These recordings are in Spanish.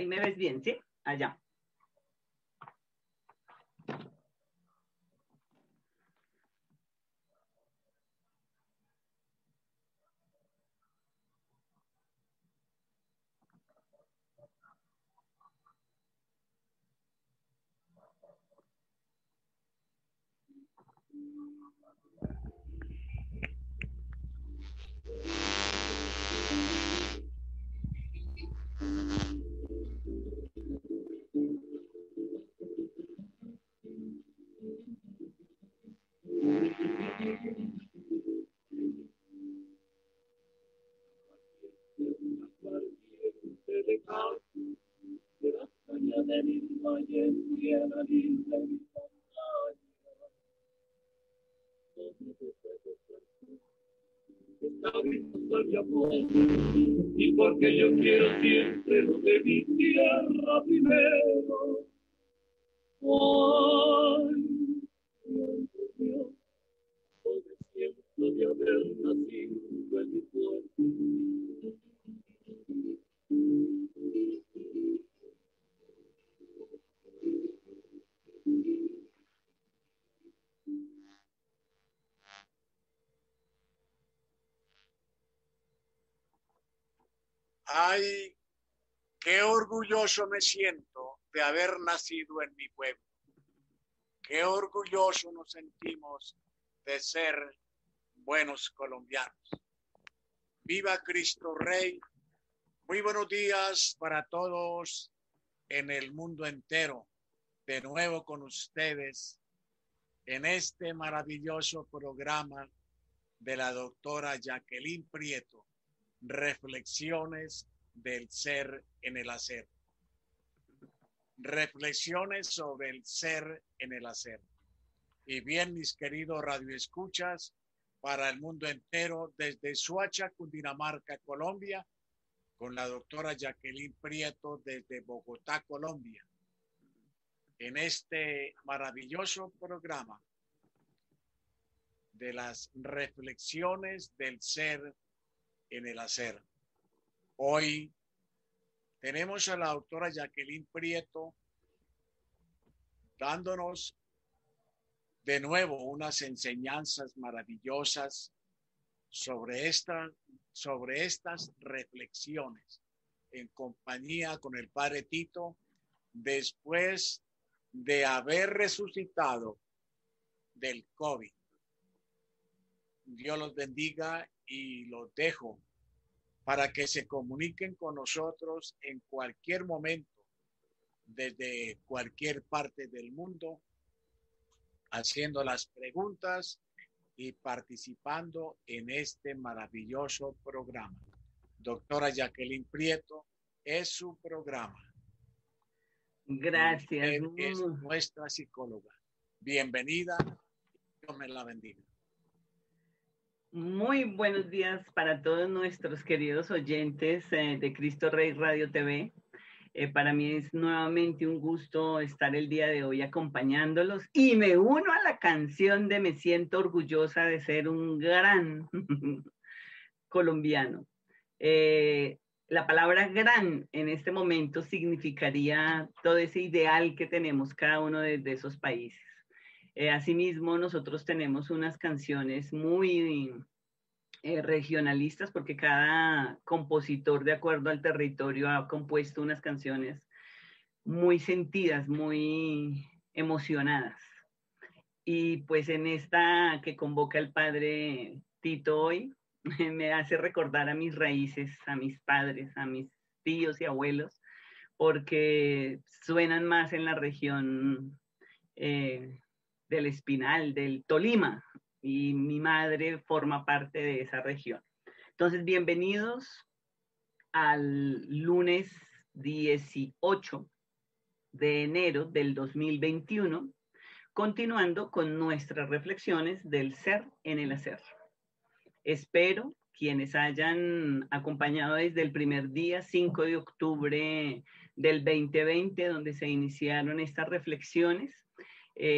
me ves bien, ¿sí? Allá. Y porque yo quiero siempre lo de mi tierra primero. Ay, Dios, porque siento de haber nacido en mi pueblo. Ay, qué orgulloso me siento de haber nacido en mi pueblo. Qué orgulloso nos sentimos de ser buenos colombianos. Viva Cristo Rey. Muy buenos días para todos en el mundo entero. De nuevo con ustedes en este maravilloso programa de la doctora Jacqueline Prieto, Reflexiones del Ser en el Hacer. Reflexiones sobre el ser en el hacer. Y bien, mis queridos radioescuchas, para el mundo entero, desde Suacha, Cundinamarca, Colombia, con la doctora Jacqueline Prieto desde Bogotá, Colombia, en este maravilloso programa de las reflexiones del ser en el hacer. Hoy tenemos a la doctora Jacqueline Prieto dándonos de nuevo unas enseñanzas maravillosas sobre estas reflexiones en compañía con el Padre Tito después de haber resucitado del COVID. Dios los bendiga y los dejo para que se comuniquen con nosotros en cualquier momento, desde cualquier parte del mundo, haciendo las preguntas y participando en este maravilloso programa. Doctora Jacqueline Prieto, es su programa. Gracias. Usted es nuestra psicóloga. Bienvenida. Dios me la bendiga. Muy buenos días para todos nuestros queridos oyentes de Cristo Rey Radio TV. Para mí es nuevamente un gusto estar el día de hoy acompañándolos y me uno a la canción de Me siento orgullosa de ser un gran colombiano. La palabra gran en este momento significaría todo ese ideal que tenemos cada uno de esos países. Asimismo, nosotros tenemos unas canciones muy regionalistas porque cada compositor de acuerdo al territorio ha compuesto unas canciones muy sentidas, muy emocionadas. Y pues en esta que convoca el padre Tito hoy, me hace recordar a mis raíces, a mis padres, a mis tíos y abuelos, porque suenan más en la región del Espinal, del Tolima, y mi madre forma parte de esa región. Entonces, bienvenidos al lunes 18 de enero del 2021, continuando con nuestras reflexiones del ser en el hacer. Espero quienes hayan acompañado desde el primer día, 5 de octubre del 2020, donde se iniciaron estas reflexiones,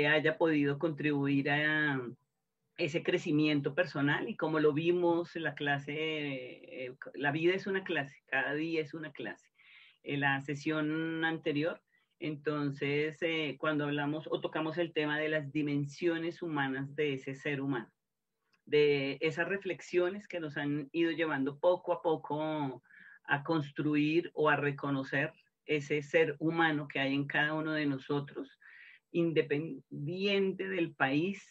haya podido contribuir a ese crecimiento personal y como lo vimos en la clase, la vida es una clase, cada día es una clase. en la sesión anterior. Entonces, cuando hablamos o tocamos el tema de las dimensiones humanas de ese ser humano, de esas reflexiones que nos han ido llevando poco a poco a construir o a reconocer ese ser humano que hay en cada uno de nosotros, independiente del país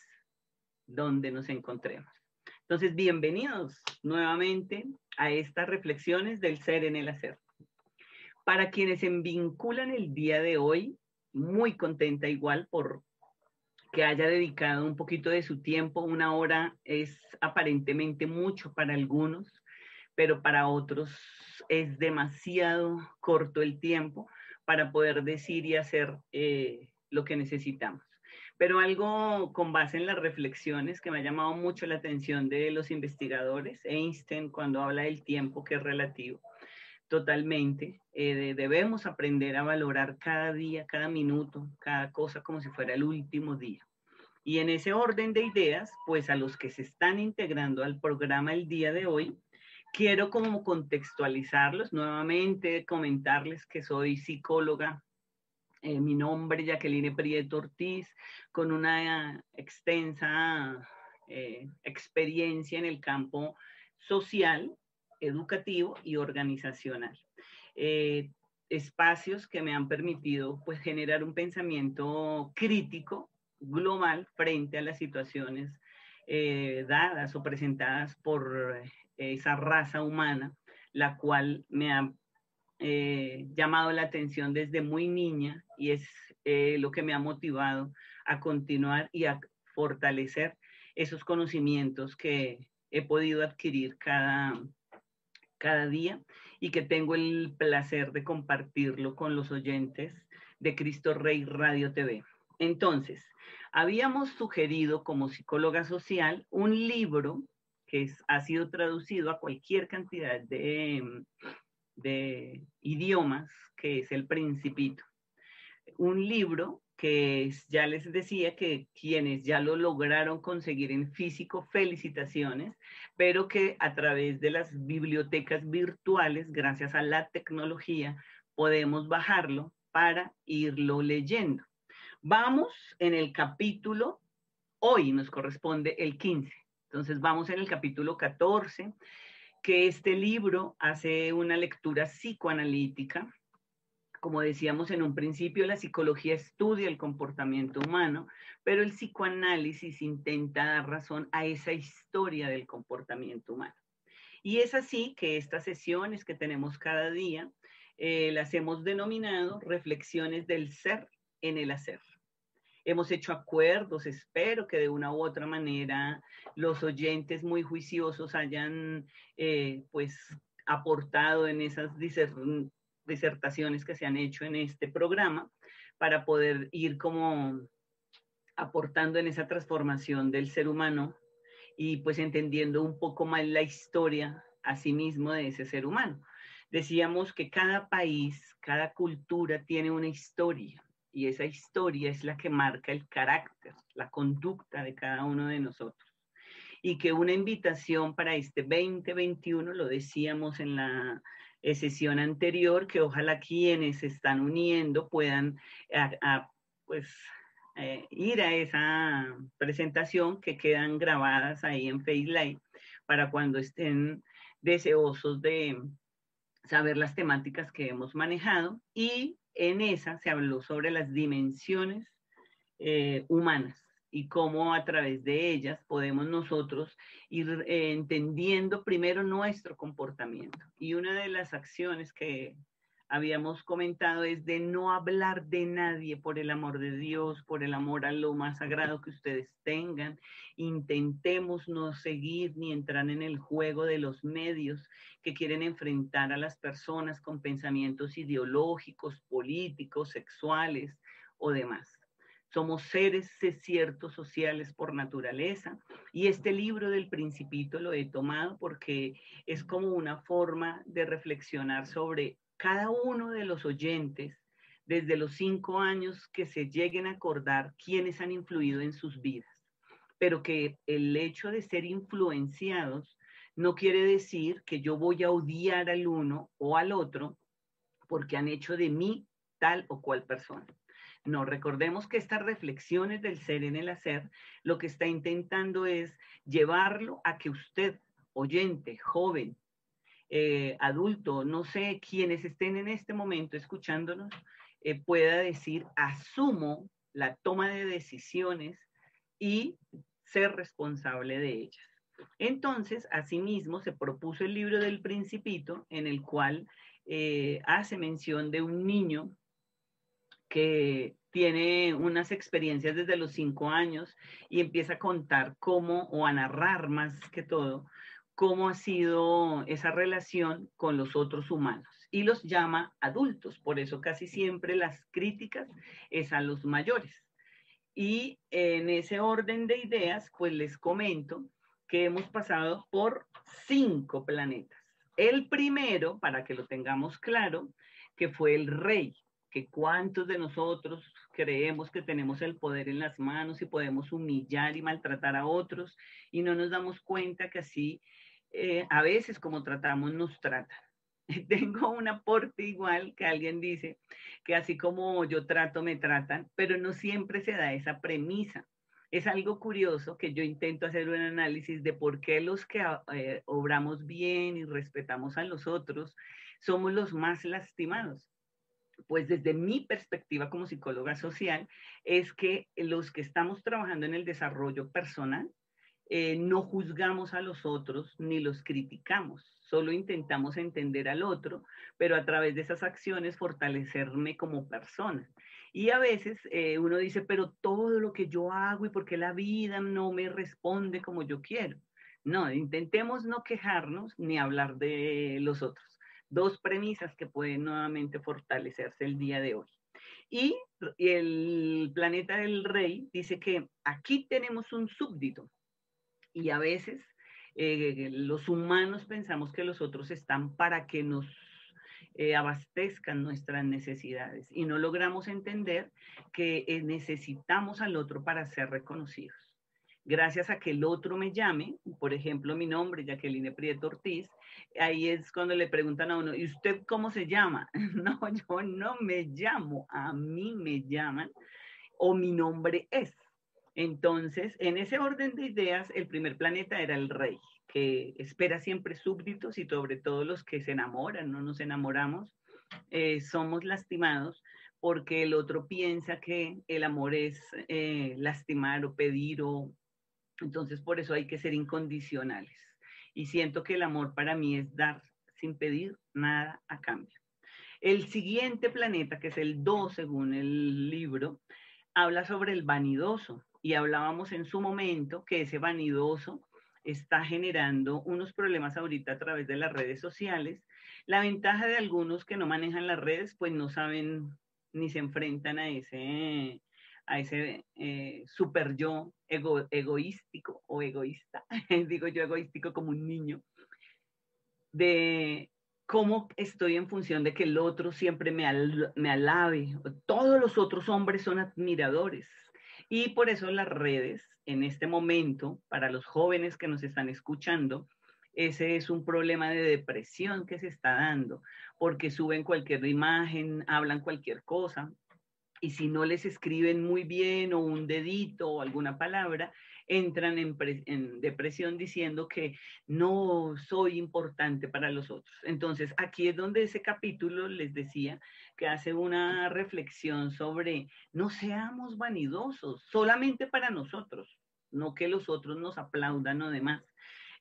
donde nos encontremos. Entonces, bienvenidos nuevamente a estas reflexiones del ser en el hacer. Para quienes se vinculan el día de hoy, muy contenta igual por que haya dedicado un poquito de su tiempo. Una hora es aparentemente mucho para algunos, pero para otros es demasiado corto el tiempo para poder decir y hacer lo que necesitamos. Pero algo con base en las reflexiones que me ha llamado mucho la atención de los investigadores, Einstein cuando habla del tiempo que es relativo, totalmente, debemos aprender a valorar cada día, cada minuto, cada cosa como si fuera el último día. Y en ese orden de ideas, pues a los que se están integrando al programa el día de hoy, quiero como contextualizarlos nuevamente, comentarles que soy psicóloga. Mi nombre, Jacqueline Prieto Ortiz, con una extensa experiencia en el campo social, educativo y organizacional. Espacios que me han permitido pues, generar un pensamiento crítico, global, frente a las situaciones dadas o presentadas por esa raza humana, la cual me ha llamado la atención desde muy niña y es lo que me ha motivado a continuar y a fortalecer esos conocimientos que he podido adquirir cada día y que tengo el placer de compartirlo con los oyentes de Cristo Rey Radio TV. Entonces, habíamos sugerido como psicóloga social un libro que ha sido traducido a cualquier cantidad de idiomas, que es El Principito. Un libro que ya les decía que quienes ya lo lograron conseguir en físico, felicitaciones, pero que a través de las bibliotecas virtuales, gracias a la tecnología, podemos bajarlo para irlo leyendo. Vamos en el capítulo, hoy nos corresponde el 15, entonces vamos en el capítulo 14, que este libro hace una lectura psicoanalítica. Como decíamos en un principio, la psicología estudia el comportamiento humano, pero el psicoanálisis intenta dar razón a esa historia del comportamiento humano. Y es así que estas sesiones que tenemos cada día las hemos denominado reflexiones del ser en el hacer. Hemos hecho acuerdos, espero que de una u otra manera los oyentes muy juiciosos hayan pues aportado en esas disertaciones que se han hecho en este programa para poder ir como aportando en esa transformación del ser humano y pues entendiendo un poco más la historia a sí mismo de ese ser humano. Decíamos que cada país, cada cultura tiene una historia y esa historia es la que marca el carácter, la conducta de cada uno de nosotros. Y que una invitación para este 2021, lo decíamos en la sesión anterior, que ojalá quienes se están uniendo puedan pues, ir a esa presentación que quedan grabadas ahí en Face Live para cuando estén deseosos de saber las temáticas que hemos manejado, y en esa se habló sobre las dimensiones humanas y cómo a través de ellas podemos nosotros ir entendiendo primero nuestro comportamiento. Y una de las acciones que habíamos comentado es de no hablar de nadie, por el amor de Dios, por el amor a lo más sagrado que ustedes tengan. Intentemos no seguir ni entrar en el juego de los medios que quieren enfrentar a las personas con pensamientos ideológicos, políticos, sexuales o demás. Somos seres ciertos sociales por naturaleza, y este libro del Principito lo he tomado porque es como una forma de reflexionar sobre cada uno de los oyentes desde los 5 años, que se lleguen a acordar quiénes han influido en sus vidas, pero que el hecho de ser influenciados no quiere decir que yo voy a odiar al uno o al otro porque han hecho de mí tal o cual persona. No, recordemos que estas reflexiones del ser en el hacer, lo que está intentando es llevarlo a que usted, oyente, joven, adulto, no sé, quienes estén en este momento escuchándonos, pueda decir, asumo la toma de decisiones y ser responsable de ellas. Entonces, asimismo, se propuso el libro del Principito, en el cual hace mención de un niño que tiene unas experiencias desde los 5 años y empieza a contar cómo, o a narrar más que todo, cómo ha sido esa relación con los otros humanos. Y los llama adultos, por eso casi siempre las críticas es a los mayores. Y en ese orden de ideas, pues les comento que hemos pasado por 5 planetas. El primero, para que lo tengamos claro, que fue el rey, que cuántos de nosotros creemos que tenemos el poder en las manos y podemos humillar y maltratar a otros y no nos damos cuenta que así a veces como tratamos nos tratan. Tengo un aporte igual que alguien dice que así como yo trato, me tratan, pero no siempre se da esa premisa. Es algo curioso que yo intento hacer un análisis de por qué los que obramos bien y respetamos a los otros somos los más lastimados. Pues desde mi perspectiva como psicóloga social, es que los que estamos trabajando en el desarrollo personal, no juzgamos a los otros ni los criticamos, solo intentamos entender al otro, pero a través de esas acciones fortalecerme como persona. Y a veces uno dice, pero todo lo que yo hago y por qué la vida no me responde como yo quiero. No, intentemos no quejarnos ni hablar de los otros. 2 premisas que pueden nuevamente fortalecerse el día de hoy. Y el planeta del rey dice que aquí tenemos un súbdito y a veces los humanos pensamos que los otros están para que nos abastezcan nuestras necesidades y no logramos entender que necesitamos al otro para ser reconocidos. Gracias a que el otro me llame, por ejemplo, mi nombre, Jacqueline Prieto Ortiz, ahí es cuando le preguntan a uno, ¿y usted cómo se llama? No, yo no me llamo, a mí me llaman o mi nombre es. Entonces, en ese orden de ideas, el primer planeta era el rey, que espera siempre súbditos y sobre todo los que se enamoran, no nos enamoramos, somos lastimados porque el otro piensa que el amor es lastimar o pedir o entonces, por eso hay que ser incondicionales. Y siento que el amor para mí es dar sin pedir nada a cambio. El siguiente planeta, que es el 2 según el libro, habla sobre el vanidoso. Y hablábamos en su momento que ese vanidoso está generando unos problemas ahorita a través de las redes sociales. La ventaja de algunos que no manejan las redes, pues no saben ni se enfrentan a ese super yo egoístico o egoísta, digo yo egoístico como un niño, de cómo estoy en función de que el otro siempre me alabe. Todos los otros hombres son admiradores. Y por eso las redes, en este momento, para los jóvenes que nos están escuchando, ese es un problema de depresión que se está dando, porque suben cualquier imagen, hablan cualquier cosa, y si no les escriben muy bien o un dedito o alguna palabra, entran en depresión diciendo que no soy importante para los otros. Entonces, aquí es donde ese capítulo les decía que hace una reflexión sobre no seamos vanidosos, solamente para nosotros, no que los otros nos aplaudan o demás.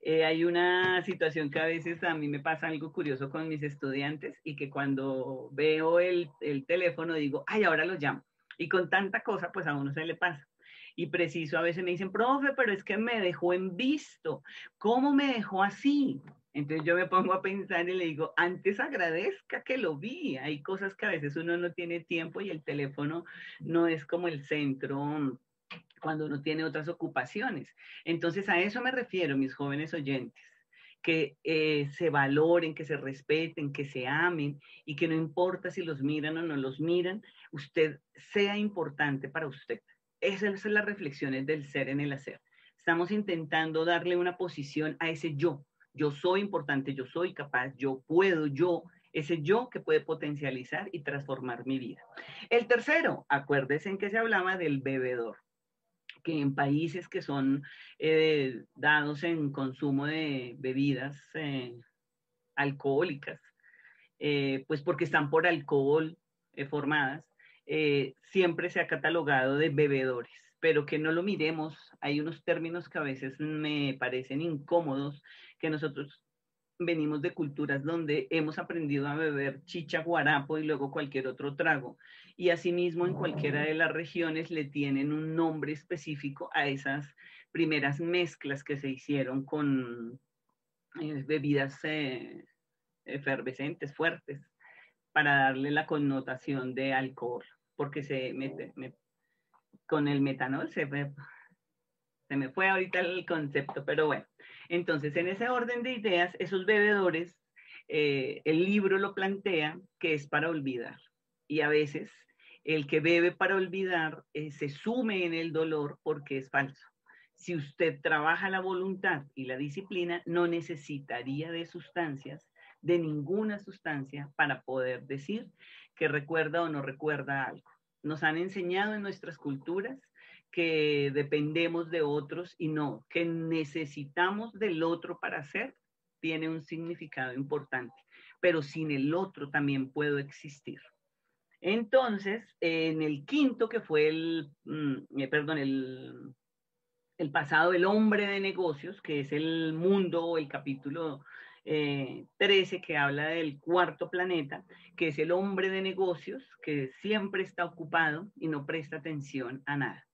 Hay una situación que a veces a mí me pasa algo curioso con mis estudiantes y que cuando veo el teléfono digo, ay, ahora lo llamo. Y con tanta cosa, pues a uno se le pasa. Y preciso, a veces me dicen, profe, pero es que me dejó en visto. ¿Cómo me dejó así? Entonces yo me pongo a pensar y le digo, antes agradezca que lo vi. Hay cosas que a veces uno no tiene tiempo y el teléfono no es como el centro cuando uno tiene otras ocupaciones. Entonces a eso me refiero, mis jóvenes oyentes, que se valoren, que se respeten, que se amen y que no importa si los miran o no los miran, usted sea importante para usted. Esas son las reflexiones del ser en el hacer. Estamos intentando darle una posición a ese yo. Yo soy importante, yo soy capaz, yo puedo, yo ese yo que puede potencializar y transformar mi vida. El tercero, acuérdense en que se hablaba del bebedor, que en países que son dados en consumo de bebidas alcohólicas, pues porque están por alcohol formadas, siempre se ha catalogado de bebedores, pero que no lo miremos. Hay unos términos que a veces me parecen incómodos, que nosotros venimos de culturas donde hemos aprendido a beber chicha, guarapo y luego cualquier otro trago. Y asimismo en cualquiera de las regiones le tienen un nombre específico a esas primeras mezclas que se hicieron con bebidas efervescentes, fuertes, para darle la connotación de alcohol, porque con el metanol se me fue ahorita el concepto, pero bueno. Entonces, en ese orden de ideas, esos bebedores, el libro lo plantea que es para olvidar. Y a veces el que bebe para olvidar se sume en el dolor porque es falso. Si usted trabaja la voluntad y la disciplina, no necesitaría de sustancias, de ninguna sustancia, para poder decir que recuerda o no recuerda algo. Nos han enseñado en nuestras culturas que dependemos de otros y no, que necesitamos del otro para ser, tiene un significado importante, pero sin el otro también puedo existir. Entonces, en el quinto, que fue el pasado, el hombre de negocios, que es el mundo o el capítulo 13, que habla del cuarto planeta, que es el hombre de negocios, que siempre está ocupado y no presta atención a nada.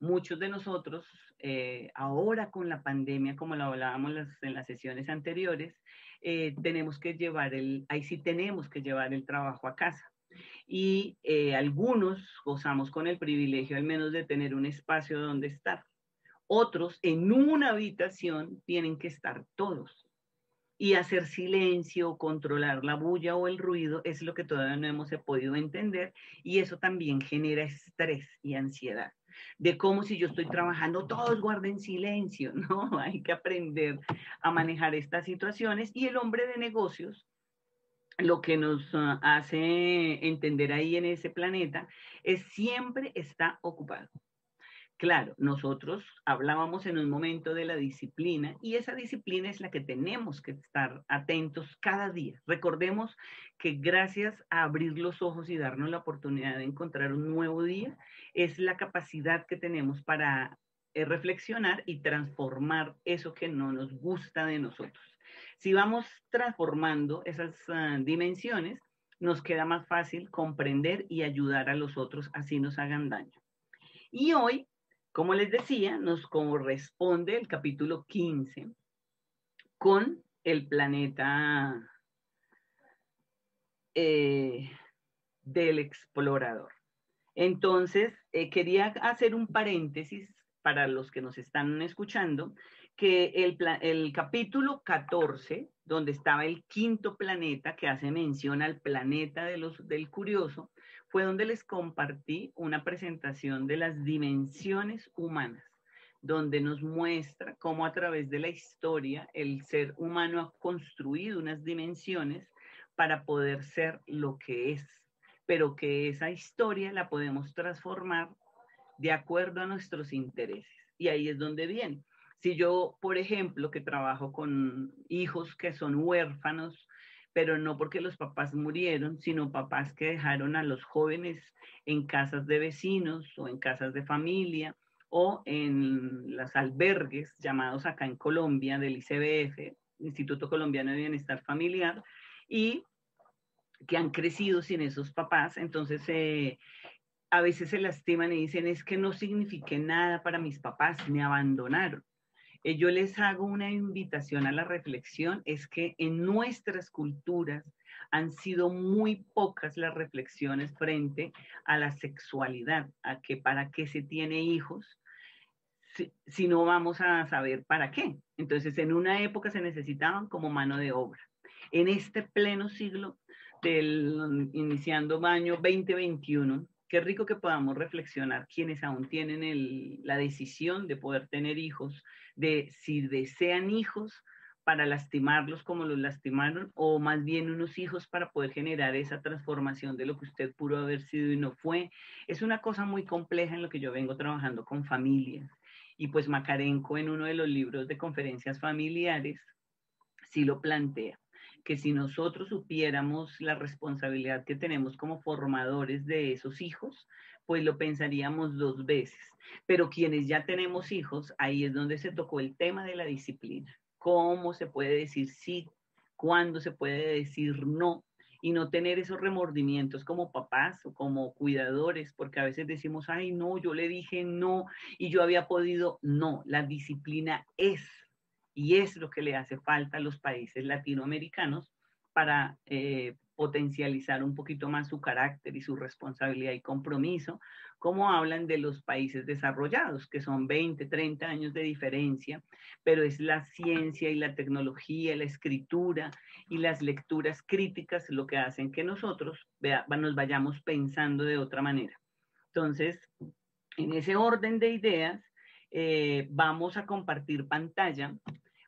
Muchos de nosotros, ahora con la pandemia, como lo hablábamos en las sesiones anteriores, tenemos que llevar ahí sí tenemos que llevar el trabajo a casa. Y algunos gozamos con el privilegio al menos de tener un espacio donde estar. Otros en una habitación tienen que estar todos. Y hacer silencio, controlar la bulla o el ruido es lo que todavía no hemos podido entender, y eso también genera estrés y ansiedad. De cómo si yo estoy trabajando, todos guarden silencio, ¿no? Hay que aprender a manejar estas situaciones, y el hombre de negocios lo que nos hace entender ahí en ese planeta es siempre está ocupado. Claro, nosotros hablábamos en un momento de la disciplina, y esa disciplina es la que tenemos que estar atentos cada día. Recordemos que gracias a abrir los ojos y darnos la oportunidad de encontrar un nuevo día, es la capacidad que tenemos para reflexionar y transformar eso que no nos gusta de nosotros. Si vamos transformando esas dimensiones, nos queda más fácil comprender y ayudar a los otros, así nos hagan daño. Y hoy, como les decía, nos corresponde el capítulo 15 con el planeta del explorador. Entonces, quería hacer un paréntesis para los que nos están escuchando, que el capítulo 14, donde estaba el quinto planeta, que hace mención al planeta del curioso, fue donde les compartí una presentación de las dimensiones humanas, donde nos muestra cómo a través de la historia el ser humano ha construido unas dimensiones para poder ser lo que es, pero que esa historia la podemos transformar de acuerdo a nuestros intereses. Y ahí es donde viene. Si yo, por ejemplo, que trabajo con hijos que son huérfanos, pero no porque los papás murieron, sino papás que dejaron a los jóvenes en casas de vecinos o en casas de familia o en los albergues llamados acá en Colombia del ICBF, Instituto Colombiano de Bienestar Familiar, y que han crecido sin esos papás. Entonces a veces se lastiman y dicen, es que no signifiqué nada para mis papás, me abandonaron. Yo les hago una invitación a la reflexión, es que en nuestras culturas han sido muy pocas las reflexiones frente a la sexualidad, a que para qué se tiene hijos, si no vamos a saber para qué. Entonces, en una época se necesitaban como mano de obra. En este pleno siglo, iniciando año 2021, qué rico que podamos reflexionar quienes aún tienen la decisión de poder tener hijos, de si desean hijos, para lastimarlos como los lastimaron, o más bien unos hijos para poder generar esa transformación de lo que usted pudo haber sido y no fue. Es una cosa muy compleja en lo que yo vengo trabajando con familias. Y pues Makarenko en uno de los libros de conferencias familiares sí lo plantea, que si nosotros supiéramos la responsabilidad que tenemos como formadores de esos hijos, pues lo pensaríamos dos veces. Pero quienes ya tenemos hijos, ahí es donde se tocó el tema de la disciplina. ¿Cómo se puede decir sí? ¿Cuándo se puede decir no? Y no tener esos remordimientos como papás o como cuidadores, porque a veces decimos, ay, no, yo le dije no y yo había podido. No, la disciplina es, y es lo que le hace falta a los países latinoamericanos para potencializar un poquito más su carácter y su responsabilidad y compromiso, como hablan de los países desarrollados, que son 20, 30 años de diferencia, pero es la ciencia y la tecnología, la escritura y las lecturas críticas lo que hacen que nosotros nos vayamos pensando de otra manera. Entonces, en ese orden de ideas, vamos a compartir pantalla,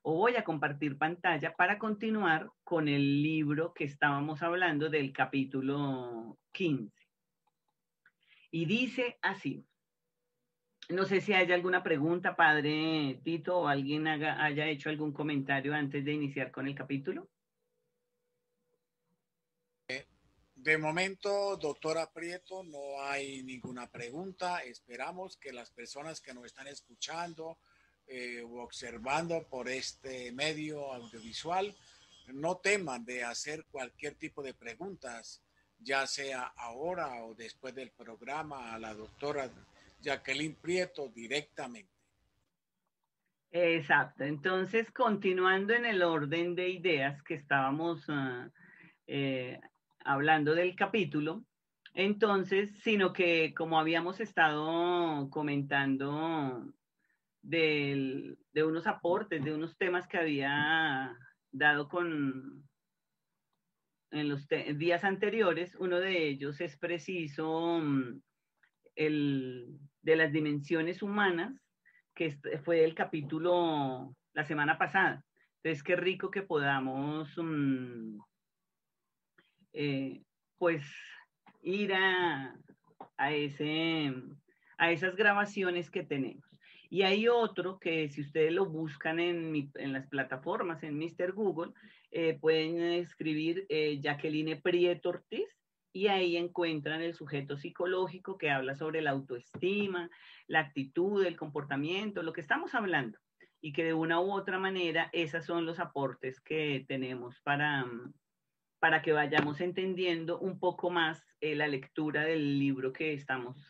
o voy a compartir pantalla para continuar con el libro que estábamos hablando del capítulo 15. Y dice así, no sé si hay alguna pregunta, padre Tito, o alguien haya hecho algún comentario antes de iniciar con el capítulo. De momento, doctora Prieto, no hay ninguna pregunta. Esperamos que las personas que nos están escuchando o observando por este medio audiovisual no teman de hacer cualquier tipo de preguntas, ya sea ahora o después del programa, a la doctora Jacqueline Prieto directamente. Exacto. Entonces, continuando en el orden de ideas que estábamos hablando del capítulo, entonces, sino que como habíamos estado comentando de unos aportes, de unos temas que había dado en los días anteriores, uno de ellos es preciso de las dimensiones humanas, que fue el capítulo la semana pasada. Entonces, qué rico que podamos pues ir a esas grabaciones que tenemos. Y hay otro que si ustedes lo buscan en las plataformas, en Mr. Google, pueden escribir Jacqueline Prieto Ortiz y ahí encuentran el sujeto psicológico que habla sobre la autoestima, la actitud, el comportamiento, lo que estamos hablando. Y que de una u otra manera, esos son los aportes que tenemos para que vayamos entendiendo un poco más la lectura del libro que estamos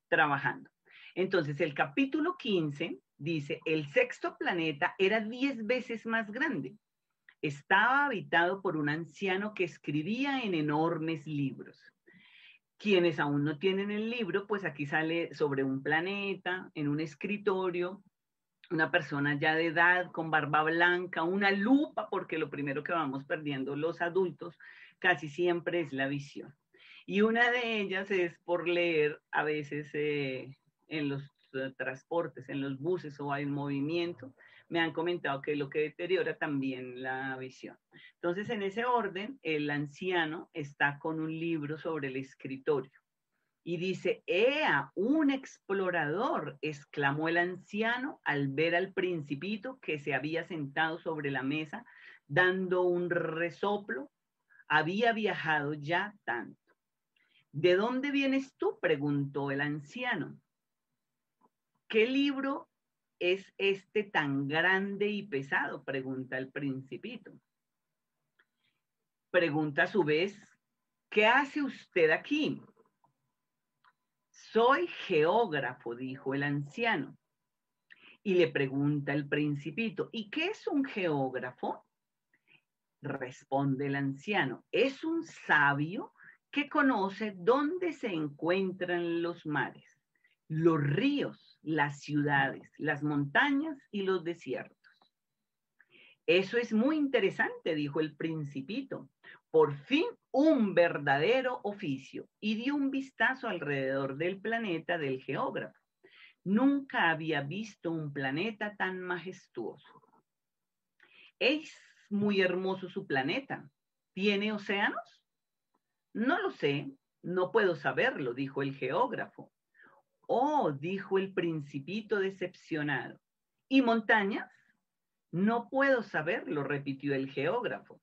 trabajando. Entonces, el capítulo 15 dice, el sexto planeta era 10 veces más grande. Estaba habitado por un anciano que escribía en enormes libros. Quienes aún no tienen el libro, pues aquí sale sobre un planeta, en un escritorio, una persona ya de edad, con barba blanca, una lupa, porque lo primero que vamos perdiendo los adultos casi siempre es la visión. Y una de ellas es por leer a veces en los transportes, en los buses o hay movimiento, me han comentado que es lo que deteriora también la visión. Entonces, en ese orden, el anciano está con un libro sobre el escritorio. Y dice, ¡ea, un explorador! Exclamó el anciano al ver al principito que se había sentado sobre la mesa, dando un resoplo. Había viajado ya tanto. ¿De dónde vienes tú? Preguntó el anciano. ¿Qué libro es este tan grande y pesado? Pregunta el principito. Pregunta a su vez, ¿qué hace usted aquí? Soy geógrafo, dijo el anciano. Y le pregunta el principito, ¿y qué es un geógrafo? Responde el anciano, es un sabio que conoce dónde se encuentran los mares, los ríos, las ciudades, las montañas y los desiertos. Eso es muy interesante, dijo el principito. Por fin un verdadero oficio. Y dio un vistazo alrededor del planeta del geógrafo. Nunca había visto un planeta tan majestuoso. Es muy hermoso su planeta. ¿Tiene océanos? No lo sé, no puedo saberlo, dijo el geógrafo. Oh, dijo el principito decepcionado. ¿Y montañas? No puedo saberlo, repitió el geógrafo.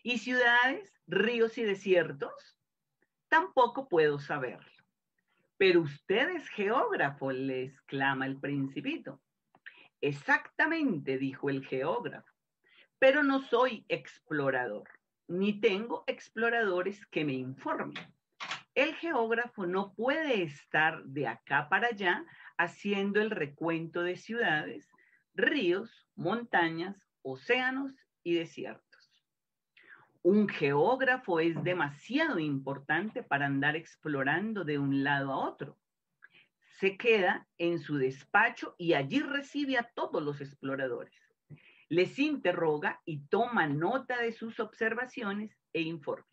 ¿Y ciudades, ríos y desiertos? Tampoco puedo saberlo. Pero usted es geógrafo, le exclama el principito. Exactamente, dijo el geógrafo, pero no soy explorador, ni tengo exploradores que me informen. El geógrafo no puede estar de acá para allá haciendo el recuento de ciudades, ríos, montañas, océanos y desiertos. Un geógrafo es demasiado importante para andar explorando de un lado a otro. Se queda en su despacho y allí recibe a todos los exploradores. Les interroga y toma nota de sus observaciones e informes.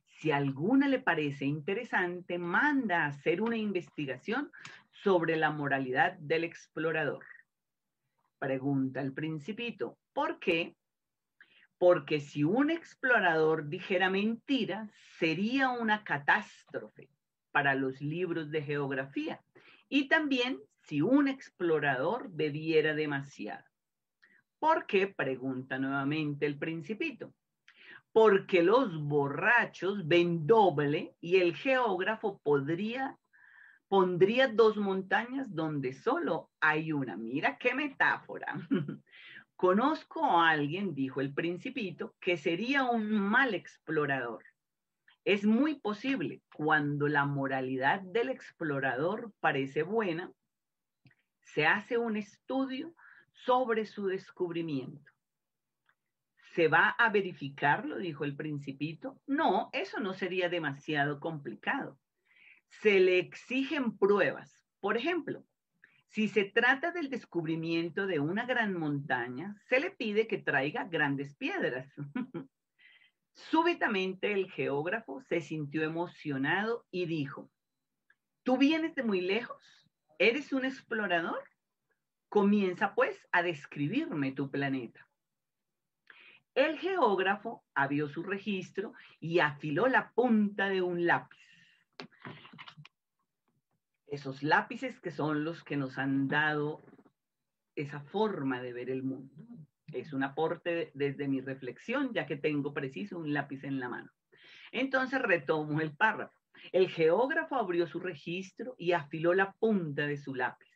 Si a alguna le parece interesante, manda a hacer una investigación sobre la moralidad del explorador. Pregunta el principito, ¿por qué? Porque si un explorador dijera mentiras, sería una catástrofe para los libros de geografía. Y también si un explorador bebiera demasiado. ¿Por qué? Pregunta nuevamente el principito. Porque los borrachos ven doble y el geógrafo pondría dos montañas donde solo hay una. Mira qué metáfora. Conozco a alguien, dijo el principito, que sería un mal explorador. Es muy posible, cuando la moralidad del explorador parece buena, se hace un estudio sobre su descubrimiento. ¿Se va a verificarlo? Dijo el principito. No, eso no sería demasiado complicado. Se le exigen pruebas. Por ejemplo, si se trata del descubrimiento de una gran montaña, se le pide que traiga grandes piedras. Súbitamente el geógrafo se sintió emocionado y dijo, ¿tú vienes de muy lejos? ¿Eres un explorador? Comienza pues a describirme tu planeta. El geógrafo abrió su registro y afiló la punta de un lápiz. Esos lápices que son los que nos han dado esa forma de ver el mundo. Es un aporte desde mi reflexión, ya que tengo preciso un lápiz en la mano. Entonces retomo el párrafo. El geógrafo abrió su registro y afiló la punta de su lápiz.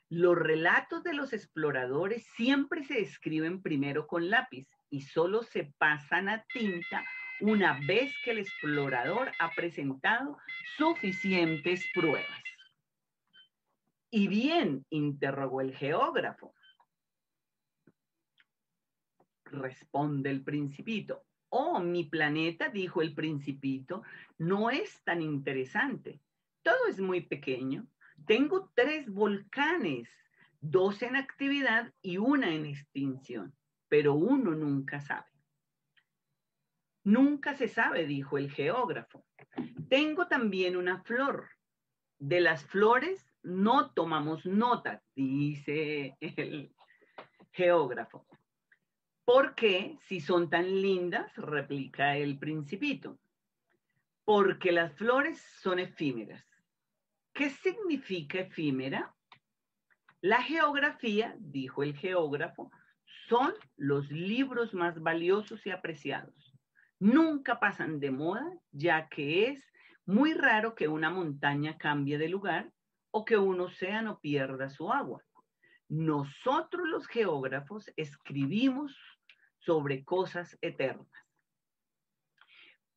Los relatos de los exploradores siempre se escriben primero con lápiz y solo se pasan a tinta una vez que el explorador ha presentado suficientes pruebas. ¿Y bien? Interrogó el geógrafo. Responde el principito. Oh, mi planeta, dijo el principito, no es tan interesante. Todo es muy pequeño. Tengo 3 volcanes, 2 en actividad y 1 en extinción, pero uno nunca sabe. Nunca se sabe, dijo el geógrafo. Tengo también una flor. De las flores no tomamos nota, dice el geógrafo. ¿Por qué, si son tan lindas? Replica el principito. Porque las flores son efímeras. ¿Qué significa efímera? La geografía, dijo el geógrafo, son los libros más valiosos y apreciados. Nunca pasan de moda, ya que es muy raro que una montaña cambie de lugar o que un océano pierda su agua. Nosotros los geógrafos escribimos sobre cosas eternas.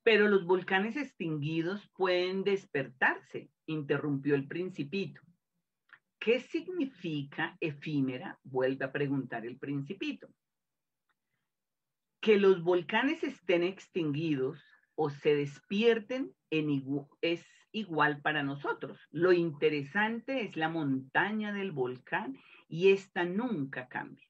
Pero los volcanes extinguidos pueden despertarse, interrumpió el principito. ¿Qué significa efímera? Vuelve a preguntar el principito. Que los volcanes estén extinguidos o se despierten es igual para nosotros. Lo interesante es la montaña del volcán y esta nunca cambia.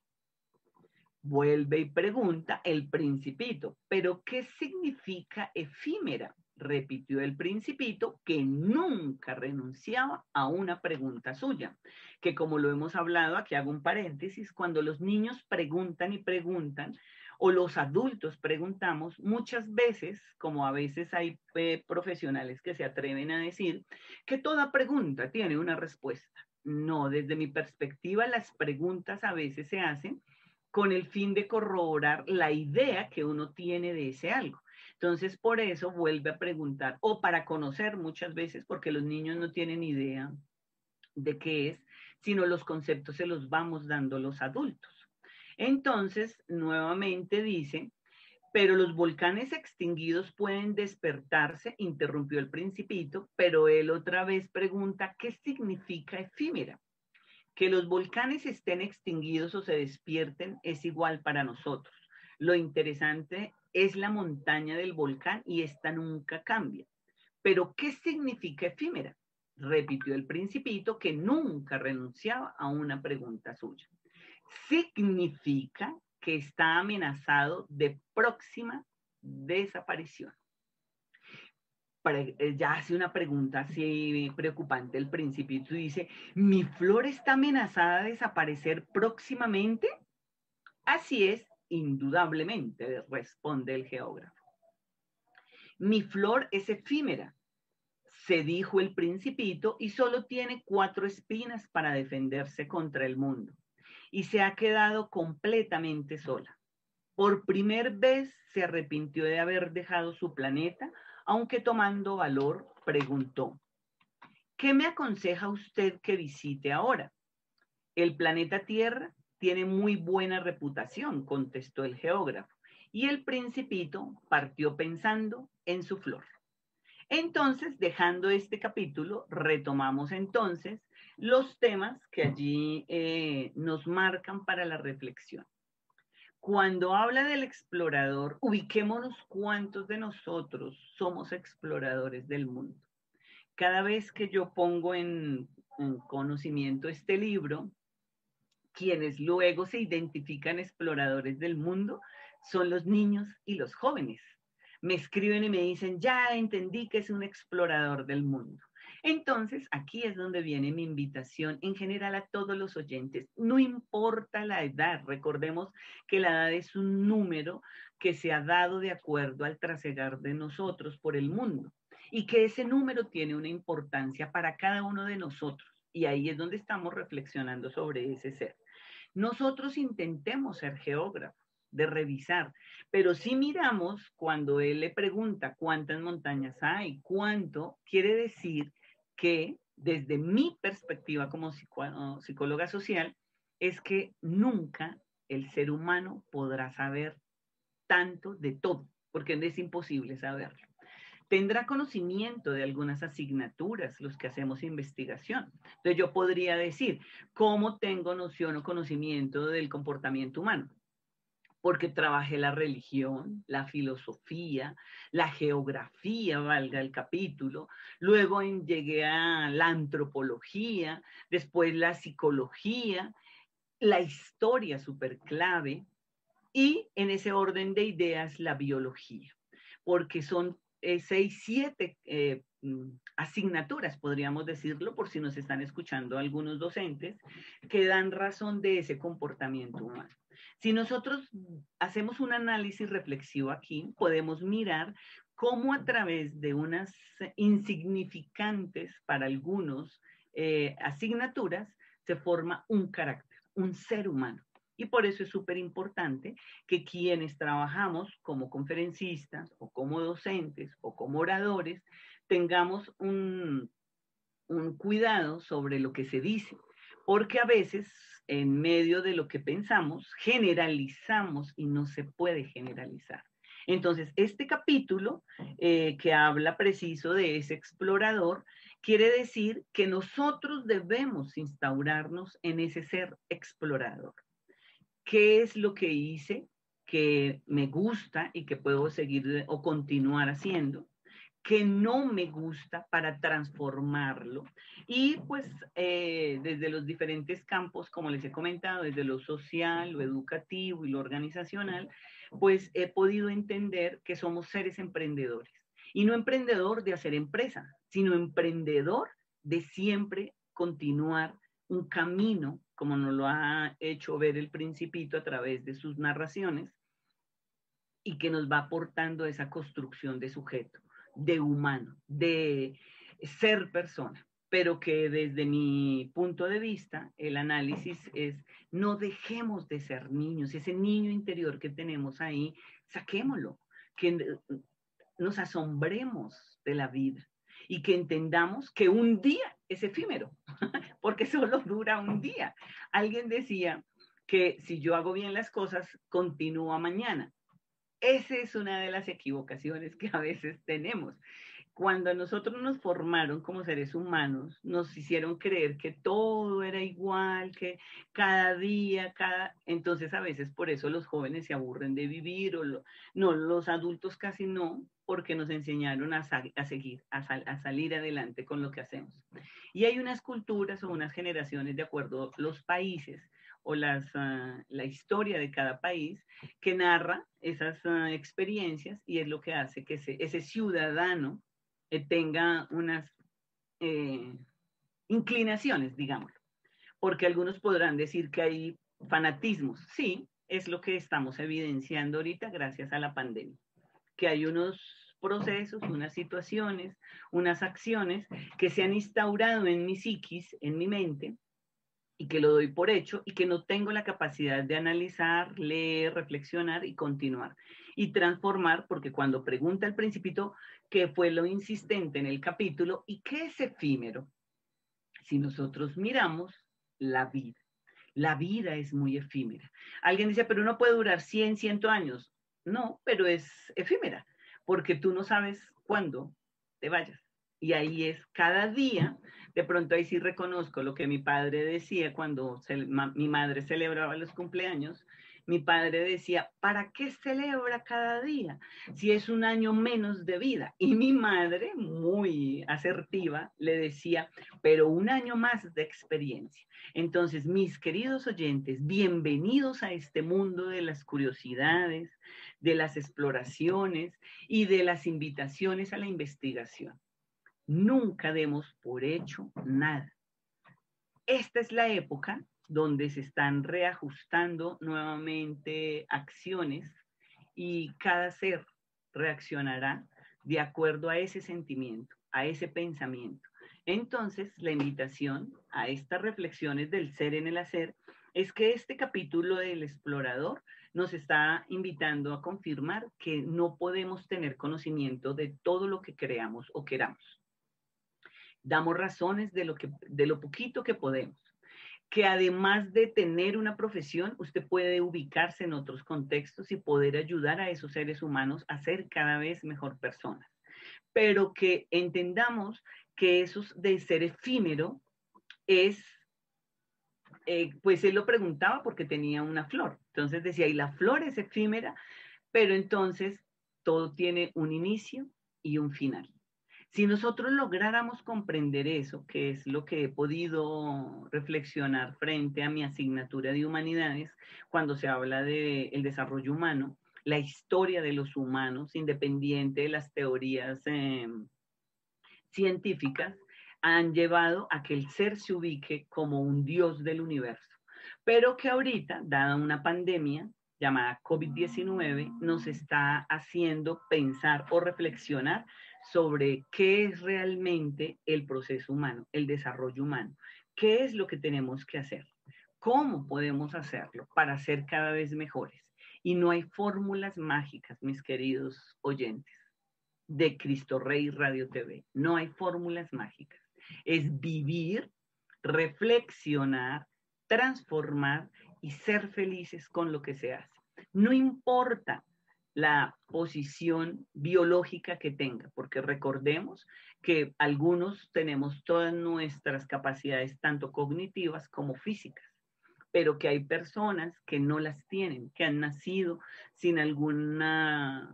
Vuelve y pregunta el principito, ¿pero qué significa efímera? repitió el Principito, que nunca renunciaba a una pregunta suya, que como lo hemos hablado, aquí hago un paréntesis, cuando los niños preguntan y preguntan, o los adultos preguntamos, muchas veces, como a veces hay profesionales que se atreven a decir, que toda pregunta tiene una respuesta. No, desde mi perspectiva, las preguntas a veces se hacen con el fin de corroborar la idea que uno tiene de ese algo. Entonces, por eso vuelve a preguntar, o para conocer muchas veces, porque los niños no tienen idea de qué es, sino los conceptos se los vamos dando los adultos. Entonces, nuevamente dice, pero los volcanes extinguidos pueden despertarse, interrumpió el Principito, pero él otra vez pregunta, ¿qué significa efímera? Que los volcanes estén extinguidos o se despierten es igual para nosotros. Lo interesante es la montaña del volcán y esta nunca cambia. Pero, ¿qué significa efímera? Repitió el Principito, que nunca renunciaba a una pregunta suya. Significa que está amenazado de próxima desaparición. Ya hace una pregunta así preocupante el Principito y dice, ¿mi flor está amenazada de desaparecer próximamente? Así es, indudablemente, responde el geógrafo. Mi flor es efímera, se dijo el Principito, y solo tiene 4 espinas para defenderse contra el mundo. Y se ha quedado completamente sola. Por primera vez se arrepintió de haber dejado su planeta, aunque tomando valor preguntó, ¿qué me aconseja usted que visite ahora? El planeta Tierra tiene muy buena reputación, contestó el geógrafo, y el Principito partió pensando en su flor. Entonces, dejando este capítulo, retomamos entonces los temas que allí nos marcan para la reflexión. Cuando habla del explorador, ubiquémonos cuántos de nosotros somos exploradores del mundo. Cada vez que yo pongo en conocimiento este libro, quienes luego se identifican exploradores del mundo son los niños y los jóvenes. Me escriben y me dicen, ya entendí que es un explorador del mundo. Entonces, aquí es donde viene mi invitación en general a todos los oyentes. No importa la edad, recordemos que la edad es un número que se ha dado de acuerdo al trasegar de nosotros por el mundo y que ese número tiene una importancia para cada uno de nosotros. Y ahí es donde estamos reflexionando sobre ese ser. Nosotros intentemos ser geógrafos, de revisar, pero si miramos cuando él le pregunta cuántas montañas hay, cuánto, quiere decir que desde mi perspectiva como psicóloga social, es que nunca el ser humano podrá saber tanto de todo, porque es imposible saberlo. Tendrá conocimiento de algunas asignaturas, los que hacemos investigación. Entonces yo podría decir, ¿cómo tengo noción o conocimiento del comportamiento humano? Porque trabajé la religión, la filosofía, la geografía, valga el capítulo, luego llegué a la antropología, después la psicología, la historia súper clave, y en ese orden de ideas la biología, porque son 6, 7 asignaturas, podríamos decirlo, por si nos están escuchando algunos docentes, que dan razón de ese comportamiento humano. Si nosotros hacemos un análisis reflexivo aquí, podemos mirar cómo a través de unas insignificantes para algunos asignaturas se forma un carácter, un ser humano. Y por eso es súper importante que quienes trabajamos como conferencistas o como docentes o como oradores tengamos un cuidado sobre lo que se dice, porque a veces en medio de lo que pensamos generalizamos y no se puede generalizar. Entonces, este capítulo que habla preciso de ese explorador quiere decir que nosotros debemos instaurarnos en ese ser explorador. ¿Qué es lo que hice que me gusta y que puedo seguir o continuar haciendo? ¿Qué no me gusta para transformarlo? Y pues desde los diferentes campos, como les he comentado, desde lo social, lo educativo y lo organizacional, pues he podido entender que somos seres emprendedores Y no emprendedor de hacer empresa, sino emprendedor de siempre continuar un camino, como nos lo ha hecho ver el Principito a través de sus narraciones, y que nos va aportando esa construcción de sujeto, de humano, de ser persona, pero que desde mi punto de vista, el análisis es, no dejemos de ser niños, ese niño interior que tenemos ahí, saquémoslo, que nos asombremos de la vida y que entendamos que un día es efímero, porque solo dura un día. Alguien decía que si yo hago bien las cosas, continúa mañana. Esa es una de las equivocaciones que a veces tenemos. Cuando nosotros nos formaron como seres humanos, nos hicieron creer que todo era igual, que cada día, Entonces a veces por eso los jóvenes se aburren de vivir, no, los adultos casi no, porque nos enseñaron a seguir, a salir adelante con lo que hacemos. Y hay unas culturas o unas generaciones, de acuerdo a los países o la historia de cada país, que narra esas experiencias y es lo que hace que ese ciudadano tenga unas inclinaciones, digamos, porque algunos podrán decir que hay fanatismos. Sí, es lo que estamos evidenciando ahorita gracias a la pandemia, que hay unos procesos, unas situaciones, unas acciones que se han instaurado en mi psiquis, en mi mente, y que lo doy por hecho y que no tengo la capacidad de analizar, leer, reflexionar y continuar y transformar, porque cuando pregunta el Principito qué fue lo insistente en el capítulo y qué es efímero, si nosotros miramos la vida es muy efímera. Alguien dice, pero uno puede durar 100, 100 años. No, pero es efímera, porque tú no sabes cuándo te vayas. Y ahí es cada día. De pronto ahí sí reconozco lo que mi padre decía cuando mi madre celebraba los cumpleaños. Mi padre decía, ¿para qué celebra cada día si es un año menos de vida? Y mi madre, muy asertiva, le decía, pero un año más de experiencia. Entonces, mis queridos oyentes, bienvenidos a este mundo de las curiosidades, de las exploraciones y de las invitaciones a la investigación. Nunca demos por hecho nada. Esta es la época donde se están reajustando nuevamente acciones y cada ser reaccionará de acuerdo a ese sentimiento, a ese pensamiento. Entonces, la invitación a estas reflexiones del ser en el hacer es que este capítulo del explorador nos está invitando a confirmar que no podemos tener conocimiento de todo lo que creamos o queramos. Damos razones de lo poquito que podemos, que además de tener una profesión, usted puede ubicarse en otros contextos y poder ayudar a esos seres humanos a ser cada vez mejor personas. Pero que entendamos que eso de ser efímero es, pues él lo preguntaba porque tenía una flor. Entonces decía, y la flor es efímera, pero entonces todo tiene un inicio y un final. Si nosotros lográramos comprender eso, que es lo que he podido reflexionar frente a mi asignatura de humanidades, cuando se habla del desarrollo humano, la historia de los humanos, independiente de las teorías científicas, han llevado a que el ser se ubique como un dios del universo. Pero que ahorita, dada una pandemia llamada COVID-19, nos está haciendo pensar o reflexionar sobre qué es realmente el proceso humano, el desarrollo humano, qué es lo que tenemos que hacer, cómo podemos hacerlo para ser cada vez mejores. Y no hay fórmulas mágicas, mis queridos oyentes, de Cristo Rey Radio TV. No hay fórmulas mágicas. Es vivir, reflexionar, transformar y ser felices con lo que se hace. No importa la posición biológica que tenga, porque recordemos que algunos tenemos todas nuestras capacidades, tanto cognitivas como físicas, pero que hay personas que no las tienen, que han nacido sin algún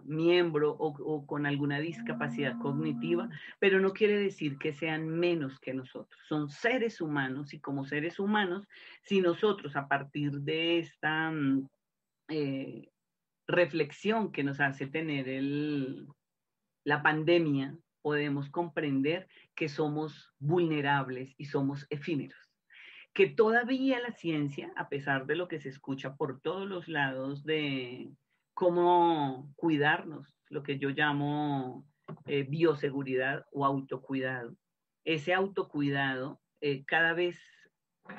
miembro o con alguna discapacidad cognitiva, pero no quiere decir que sean menos que nosotros. Son seres humanos y como seres humanos, si nosotros a partir de esta reflexión que nos hace tener la pandemia, podemos comprender que somos vulnerables y somos efímeros. Que todavía la ciencia, a pesar de lo que se escucha por todos los lados de cómo cuidarnos, lo que yo llamo bioseguridad o autocuidado, ese autocuidado cada vez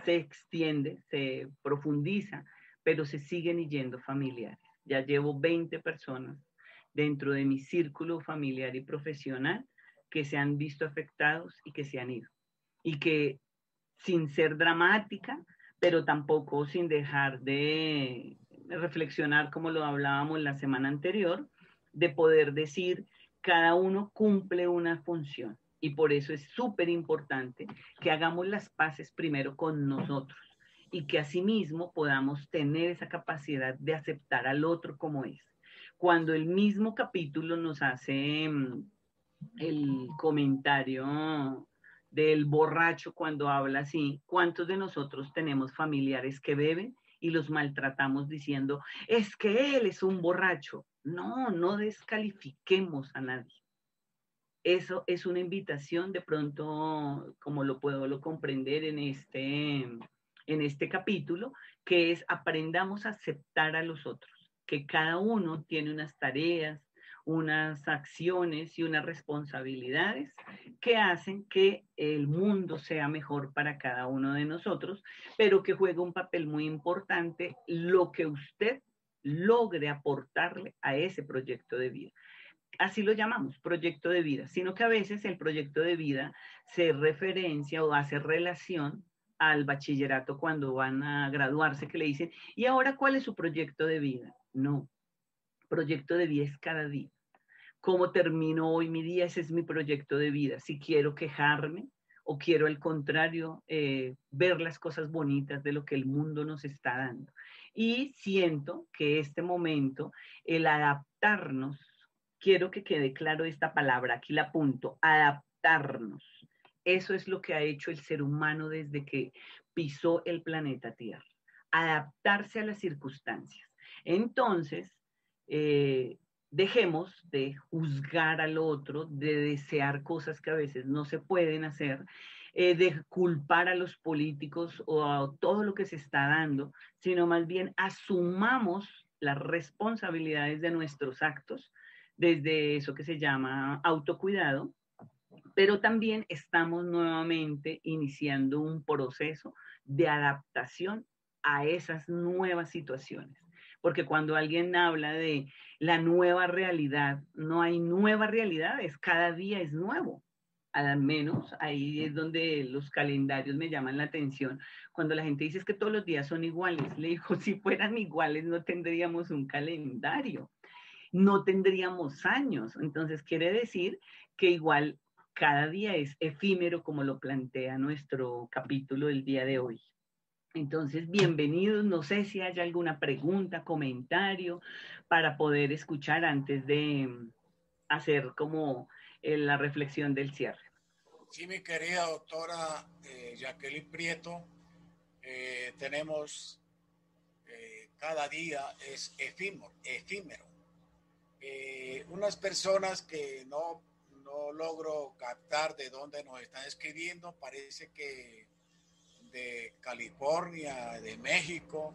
se extiende, se profundiza, pero se siguen yendo familiares. Ya llevo 20 personas dentro de mi círculo familiar y profesional que se han visto afectados y que se han ido. Y que sin ser dramática, pero tampoco sin dejar de reflexionar, como lo hablábamos la semana anterior, de poder decir, cada uno cumple una función. Y por eso es súper importante que hagamos las paces primero con nosotros y que asimismo podamos tener esa capacidad de aceptar al otro como es. Cuando el mismo capítulo nos hace el comentario del borracho cuando habla así, ¿cuántos de nosotros tenemos familiares que beben y los maltratamos diciendo, es que él es un borracho? No, no descalifiquemos a nadie. Eso es una invitación de pronto, como lo puedo comprender en este capítulo, que es aprendamos a aceptar a los otros, que cada uno tiene unas tareas, unas acciones y unas responsabilidades que hacen que el mundo sea mejor para cada uno de nosotros, pero que juega un papel muy importante lo que usted logre aportarle a ese proyecto de vida. Así lo llamamos, proyecto de vida, sino que a veces el proyecto de vida se referencia o hace relación al bachillerato cuando van a graduarse, que le dicen, ¿y ahora cuál es su proyecto de vida? No, proyecto de vida es cada día. ¿Cómo termino hoy mi día? Ese es mi proyecto de vida. Si quiero quejarme o quiero al contrario ver las cosas bonitas de lo que el mundo nos está dando. Y siento que este momento, el adaptarnos, quiero que quede claro esta palabra, aquí la apunto, adaptarnos. Eso es lo que ha hecho el ser humano desde que pisó el planeta Tierra, adaptarse a las circunstancias. Entonces, dejemos de juzgar al otro, de desear cosas que a veces no se pueden hacer, de culpar a los políticos o a todo lo que se está dando, sino más bien asumamos las responsabilidades de nuestros actos desde eso que se llama autocuidado, pero también estamos nuevamente iniciando un proceso de adaptación a esas nuevas situaciones. Porque cuando alguien habla de la nueva realidad, no hay nuevas realidades, cada día es nuevo. Al menos ahí es donde los calendarios me llaman la atención. Cuando la gente dice que todos los días son iguales, le digo, si fueran iguales no tendríamos un calendario, no tendríamos años. Entonces quiere decir que igual cada día es efímero como lo plantea nuestro capítulo del día de hoy. Entonces, bienvenidos. No sé si hay alguna pregunta, comentario para poder escuchar antes de hacer como la reflexión del cierre. Sí, mi querida doctora Jacqueline Prieto, tenemos cada día es efímero. Unas personas que no logro captar de dónde nos están escribiendo, parece que de California, de México,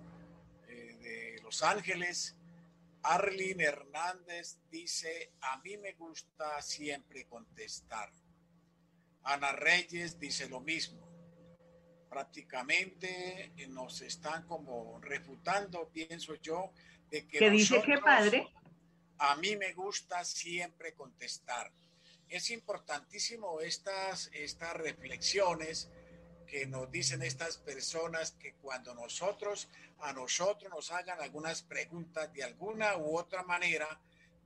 de Los Ángeles. Arlene Hernández dice, a mí me gusta siempre contestar. Ana Reyes dice lo mismo. Prácticamente nos están como refutando, pienso yo, de que ¿Qué dice qué padre? A mí me gusta siempre contestar. Es importantísimo estas reflexiones que nos dicen estas personas, que cuando a nosotros nos hagan algunas preguntas de alguna u otra manera,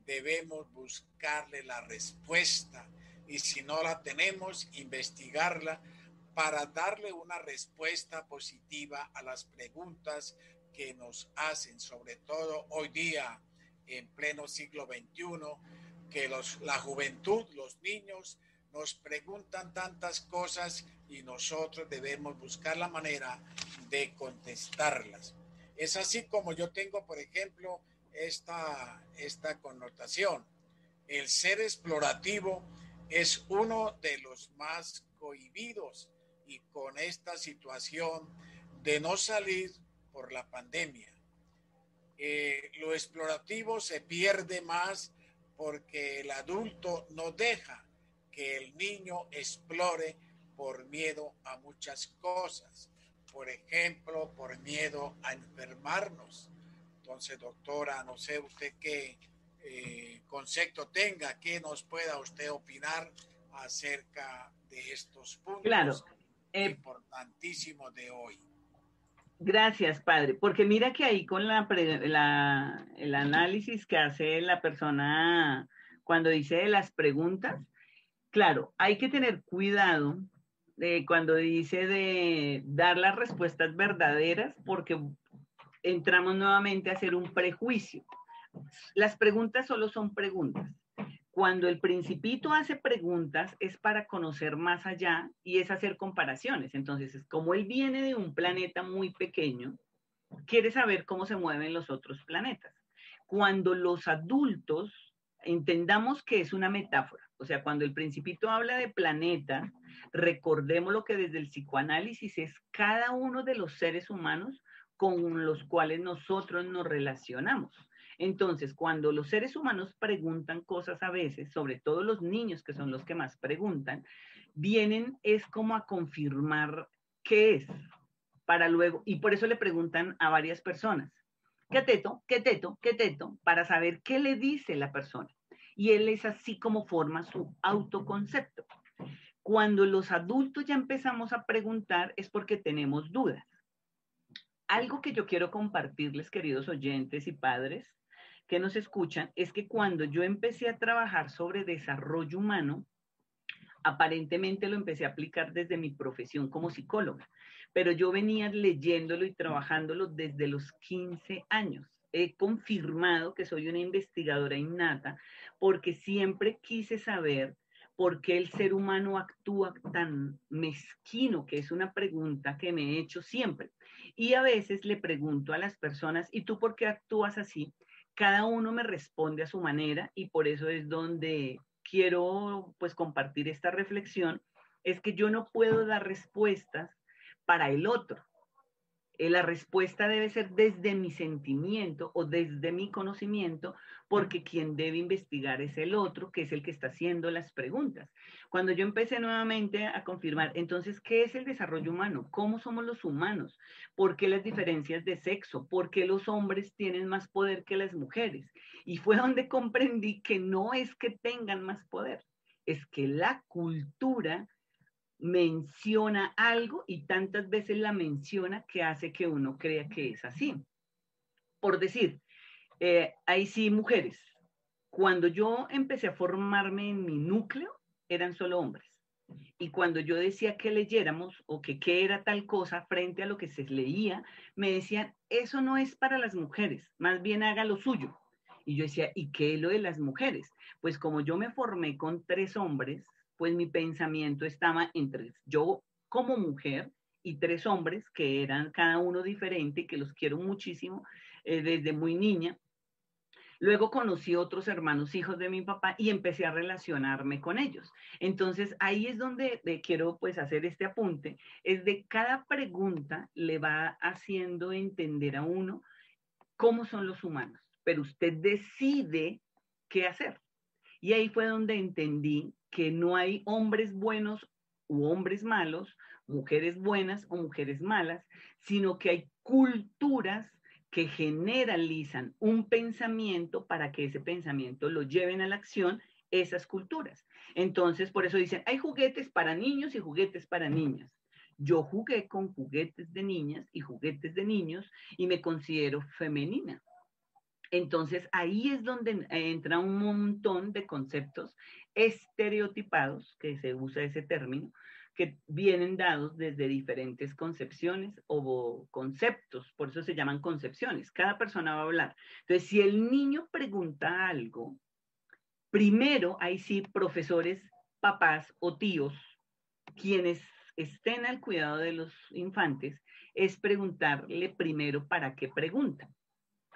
debemos buscarle la respuesta. Y si no la tenemos, investigarla para darle una respuesta positiva a las preguntas que nos hacen, sobre todo hoy día, en pleno siglo XXI, que la juventud, los niños, nos preguntan tantas cosas y nosotros debemos buscar la manera de contestarlas. Es así como yo tengo, por ejemplo, esta connotación. El ser explorativo es uno de los más cohibidos y con esta situación de no salir por la pandemia. Lo explorativo se pierde más porque el adulto no deja que el niño explore por miedo a muchas cosas. Por ejemplo, por miedo a enfermarnos. Entonces, doctora, no sé usted qué concepto tenga, qué nos pueda usted opinar acerca de estos Claro. puntos importantísimos de hoy. Gracias, padre, porque mira que ahí con el análisis que hace la persona cuando dice de las preguntas, claro, hay que tener cuidado cuando dice de dar las respuestas verdaderas, porque entramos nuevamente a hacer un prejuicio. Las preguntas solo son preguntas. Cuando el principito hace preguntas es para conocer más allá y es hacer comparaciones. Entonces, como él viene de un planeta muy pequeño, quiere saber cómo se mueven los otros planetas. Cuando los adultos entendamos que es una metáfora, o sea, cuando el principito habla de planetas, recordemos lo que desde el psicoanálisis es cada uno de los seres humanos con los cuales nosotros nos relacionamos. Entonces, cuando los seres humanos preguntan cosas a veces, sobre todo los niños que son los que más preguntan, vienen es como a confirmar qué es, para luego, y por eso le preguntan a varias personas, ¿qué teto? ¿Qué teto? ¿Qué teto? Para saber qué le dice la persona. Y él es así como forma su autoconcepto. Cuando los adultos ya empezamos a preguntar es porque tenemos dudas. Algo que yo quiero compartirles, queridos oyentes y padres que nos escuchan, es que cuando yo empecé a trabajar sobre desarrollo humano, aparentemente lo empecé a aplicar desde mi profesión como psicóloga, pero yo venía leyéndolo y trabajándolo desde los 15 años. He confirmado que soy una investigadora innata porque siempre quise saber por qué el ser humano actúa tan mezquino, que es una pregunta que me he hecho siempre. Y a veces le pregunto a las personas, ¿y tú por qué actúas así? Cada uno me responde a su manera y por eso es donde quiero pues compartir esta reflexión, es que yo no puedo dar respuestas para el otro. La respuesta debe ser desde mi sentimiento o desde mi conocimiento, porque quien debe investigar es el otro, que es el que está haciendo las preguntas. Cuando yo empecé nuevamente a confirmar, entonces, ¿qué es el desarrollo humano? ¿Cómo somos los humanos? ¿Por qué las diferencias de sexo? ¿Por qué los hombres tienen más poder que las mujeres? Y fue donde comprendí que no es que tengan más poder, es que la cultura menciona algo y tantas veces la menciona que hace que uno crea que es así. Por decir, ahí sí, mujeres. Cuando yo empecé a formarme en mi núcleo, eran solo hombres. Y cuando yo decía que leyéramos o que qué era tal cosa frente a lo que se leía, me decían, eso no es para las mujeres, más bien haga lo suyo. Y yo decía, ¿y qué es lo de las mujeres? Pues como yo me formé con 3 hombres, pues mi pensamiento estaba entre yo como mujer y 3 hombres que eran cada uno diferente, que los quiero muchísimo desde muy niña. Luego conocí otros hermanos hijos de mi papá y empecé a relacionarme con ellos. Entonces ahí es donde quiero pues hacer este apunte, es de cada pregunta le va haciendo entender a uno cómo son los humanos, pero usted decide qué hacer. Y ahí fue donde entendí que no hay hombres buenos u hombres malos, mujeres buenas o mujeres malas, sino que hay culturas que generalizan un pensamiento para que ese pensamiento lo lleven a la acción esas culturas. Entonces, por eso dicen, hay juguetes para niños y juguetes para niñas. Yo jugué con juguetes de niñas y juguetes de niños y me considero femenina. Entonces ahí es donde entra un montón de conceptos estereotipados, que se usa ese término, que vienen dados desde diferentes concepciones o conceptos, por eso se llaman concepciones. Cada persona va a hablar. Entonces, si el niño pregunta algo, primero, ahí sí, profesores, papás o tíos, quienes estén al cuidado de los infantes, es preguntarle primero para qué pregunta.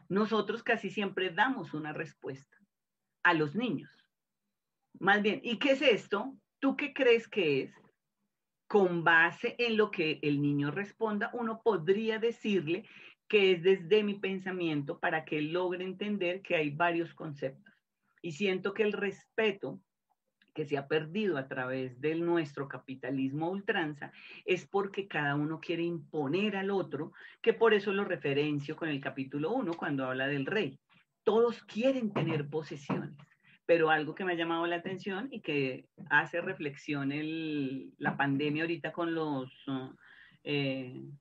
Nosotros casi siempre damos una respuesta a los niños. Más bien, ¿y qué es esto? ¿Tú qué crees que es? Con base en lo que el niño responda, uno podría decirle que es desde mi pensamiento para que él logre entender que hay varios conceptos. Y siento que el respeto que se ha perdido a través de nuestro capitalismo a ultranza es porque cada uno quiere imponer al otro, que por eso lo referencio con el capítulo 1 cuando habla del rey. Todos quieren tener posesiones, pero algo que me ha llamado la atención y que hace reflexión la pandemia ahorita con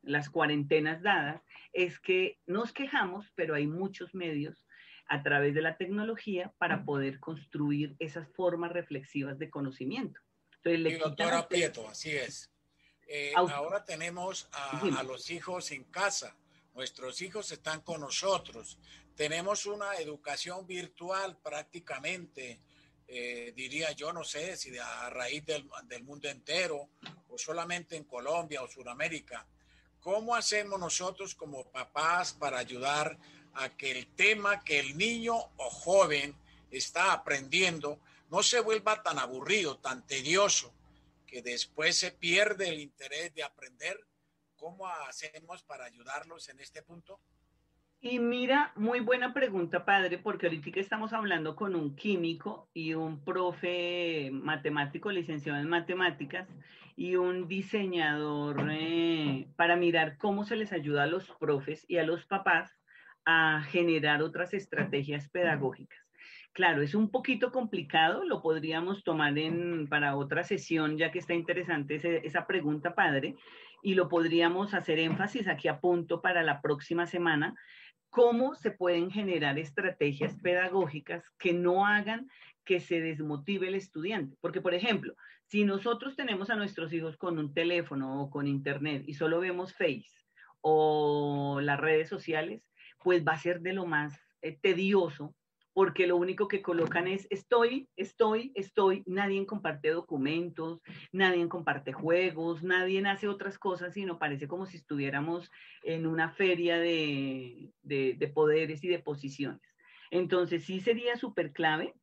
las cuarentenas dadas, es que nos quejamos, pero hay muchos medios a través de la tecnología para poder construir esas formas reflexivas de conocimiento. Entonces Y le quitan a doctora usted, Prieto, así es. a, Ahora tenemos a dime, los hijos en casa. Nuestros hijos están con nosotros. Tenemos una educación virtual prácticamente, diría yo, no sé si a raíz del mundo entero o solamente en Colombia o Sudamérica. ¿Cómo hacemos nosotros como papás para ayudar a que el tema que el niño o joven está aprendiendo no se vuelva tan aburrido, tan tedioso, que después se pierde el interés de aprender? ¿Cómo hacemos para ayudarlos en este punto? y mira, muy buena pregunta, padre, porque ahorita que estamos hablando con un químico y un profe matemático, licenciado en matemáticas, y un diseñador para mirar cómo se les ayuda a los profes y a los papás a generar otras estrategias pedagógicas. Claro, es un poquito complicado, lo podríamos tomar para otra sesión, ya que está interesante esa pregunta, padre, y lo podríamos hacer énfasis aquí a punto para la próxima semana cómo se pueden generar estrategias pedagógicas que no hagan que se desmotive el estudiante. Porque, por ejemplo, si nosotros tenemos a nuestros hijos con un teléfono o con internet y solo vemos Face o las redes sociales, pues va a ser de lo más tedioso porque lo único que colocan es estoy, nadie comparte documentos, nadie comparte juegos, nadie hace otras cosas, sino parece como si estuviéramos en una feria de poderes y de posiciones. Entonces sí sería súper clave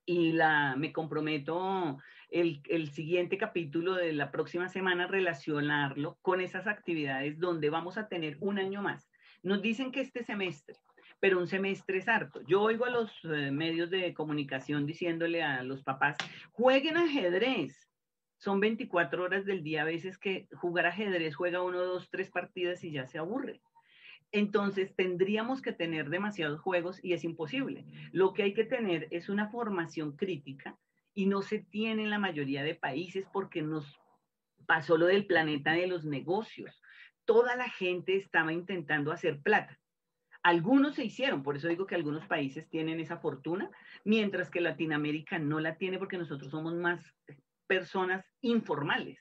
y me comprometo el siguiente capítulo de la próxima semana relacionarlo con esas actividades donde vamos a tener un año más. Nos dicen que este semestre, pero un semestre es harto. Yo oigo a los medios de comunicación diciéndole a los papás, jueguen ajedrez. Son 24 horas del día, a veces que jugar ajedrez juega uno, dos, tres partidas y ya se aburre. Entonces tendríamos que tener demasiados juegos y es imposible. Lo que hay que tener es una formación crítica y no se tiene en la mayoría de países porque nos pasó lo del planeta de los negocios. Toda la gente estaba intentando hacer plata. Algunos se hicieron, por eso digo que algunos países tienen esa fortuna, mientras que Latinoamérica no la tiene porque nosotros somos más personas informales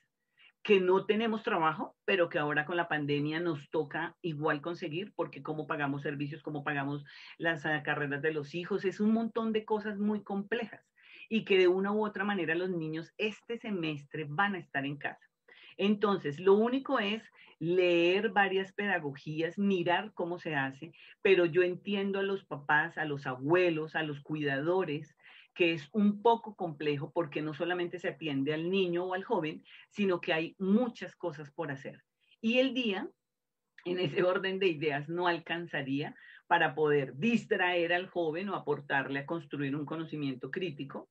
que no tenemos trabajo, pero que ahora con la pandemia nos toca igual conseguir, porque cómo pagamos servicios, cómo pagamos las carreras de los hijos, es un montón de cosas muy complejas y que de una u otra manera los niños este semestre van a estar en casa. Entonces, lo único es leer varias pedagogías, mirar cómo se hace, pero yo entiendo a los papás, a los abuelos, a los cuidadores, que es un poco complejo porque no solamente se atiende al niño o al joven, sino que hay muchas cosas por hacer. Y el día, en ese orden de ideas, no alcanzaría para poder distraer al joven o aportarle a construir un conocimiento crítico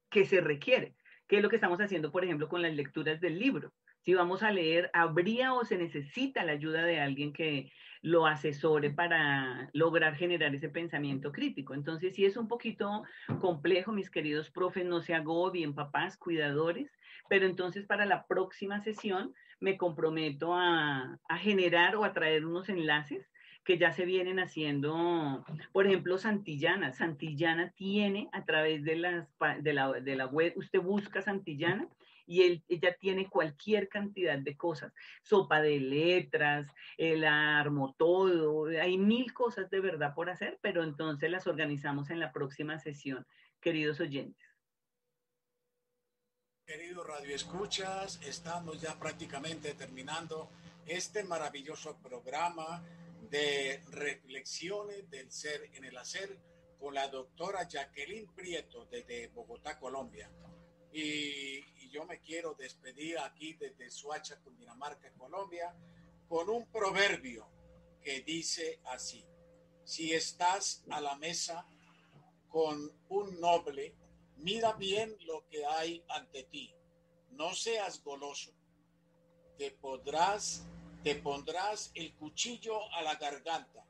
que se requiere, que es lo que estamos haciendo, por ejemplo, con las lecturas del libro. Si vamos a leer, habría o se necesita la ayuda de alguien que lo asesore para lograr generar ese pensamiento crítico. Entonces, sí es un poquito complejo, mis queridos profes, no se agobien, papás, cuidadores, pero entonces para la próxima sesión me comprometo a generar o a traer unos enlaces que ya se vienen haciendo, por ejemplo, Santillana. Santillana tiene a través de la web, usted busca Santillana y ella tiene cualquier cantidad de cosas, sopa de letras, el armo todo, hay mil cosas de verdad por hacer, pero entonces las organizamos en la próxima sesión, queridos oyentes. Queridos Radio Escuchas, estamos ya prácticamente terminando este maravilloso programa de reflexiones del ser en el hacer con la doctora Jacqueline Prieto desde Bogotá, Colombia. Y yo me quiero despedir aquí desde Soacha, Cundinamarca, Colombia, con un proverbio que dice así: si estás a la mesa con un noble, mira bien lo que hay ante ti. No seas goloso. Te pondrás el cuchillo a la garganta.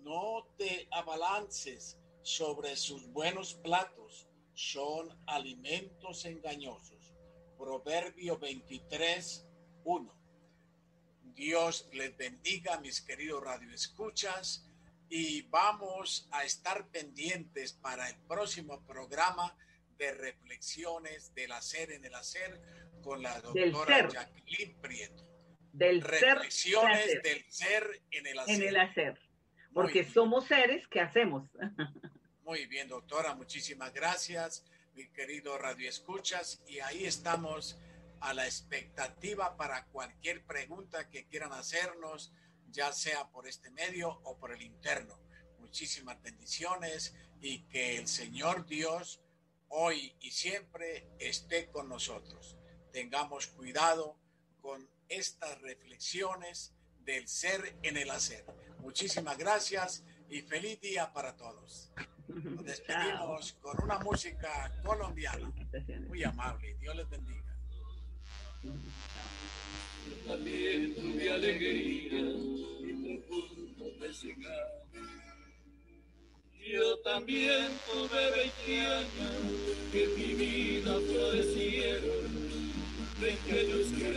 No te abalances sobre sus buenos platos. Son alimentos engañosos. Proverbio 23:1. Dios les bendiga, mis queridos radioescuchas, y vamos a estar pendientes para el próximo programa de reflexiones del hacer en el hacer con la doctora Jacqueline Prieto. Reflexiones del ser en el hacer. En el hacer, porque somos seres que hacemos. Muy bien, doctora, muchísimas gracias, mi querido radioescuchas, y ahí estamos a la expectativa para cualquier pregunta que quieran hacernos, ya sea por este medio o por el interno. Muchísimas bendiciones y que el Señor Dios hoy y siempre esté con nosotros. Tengamos cuidado con estas reflexiones del ser en el hacer. Muchísimas gracias y feliz día para todos. Nos despedimos con una música colombiana muy amable. Dios les bendiga. Aliento de alegría y profundo desengaño. Yo también tuve 20 años que mi vida florecieron, 20 años que